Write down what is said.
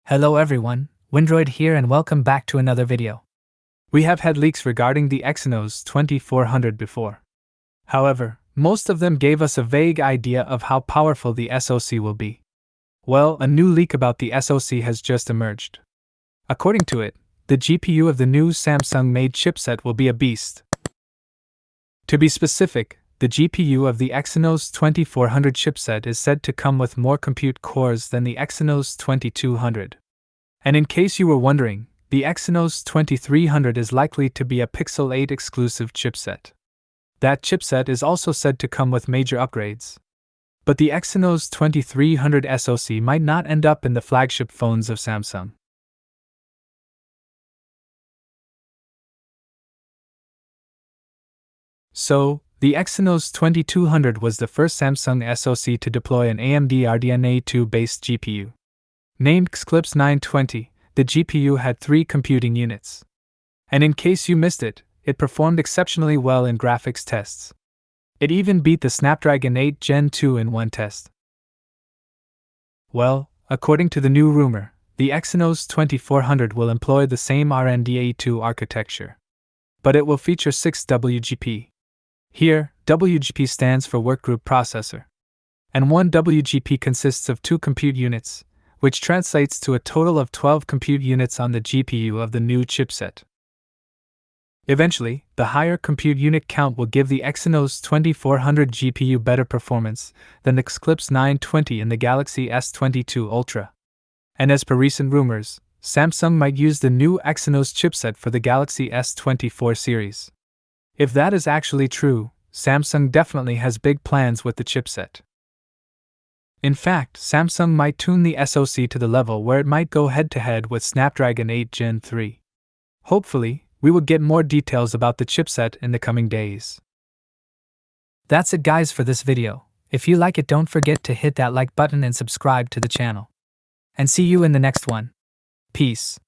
Hello everyone, Windroid here and welcome back to another video. We have had leaks regarding the Exynos 2400 before. However, most of them gave us a vague idea of how powerful the SoC will be. Well, a new leak about the SoC has just emerged. According to it, the GPU of the new Samsung-made chipset will be a beast. To be specific, the GPU of the Exynos 2400 chipset is said to come with more compute cores than the Exynos 2200. And in case you were wondering, the Exynos 2300 is likely to be a Pixel 8 exclusive chipset. That chipset is also said to come with major upgrades. But the Exynos 2300 SoC might not end up in the flagship phones of Samsung. So, the Exynos 2200 was the first Samsung SoC to deploy an AMD RDNA 2-based GPU. Named Exynos 920, the GPU had 3 computing units. And in case you missed it, it performed exceptionally well in graphics tests. It even beat the Snapdragon 8 Gen 2 in one test. Well, according to the new rumor, the Exynos 2400 will employ the same RDNA 2 architecture. But it will feature 6 WGP. Here, WGP stands for Workgroup Processor. And one WGP consists of 2 compute units, which translates to a total of 12 compute units on the GPU of the new chipset. Eventually, the higher compute unit count will give the Exynos 2400 GPU better performance than the Exynos 920 in the Galaxy S22 Ultra. And as per recent rumors, Samsung might use the new Exynos chipset for the Galaxy S24 series. If that is actually true, Samsung definitely has big plans with the chipset. In fact, Samsung might tune the SoC to the level where it might go head-to-head with Snapdragon 8 Gen 3. Hopefully, we will get more details about the chipset in the coming days. That's it guys for this video. If you like it, don't forget to hit that like button and subscribe to the channel. And see you in the next one. Peace.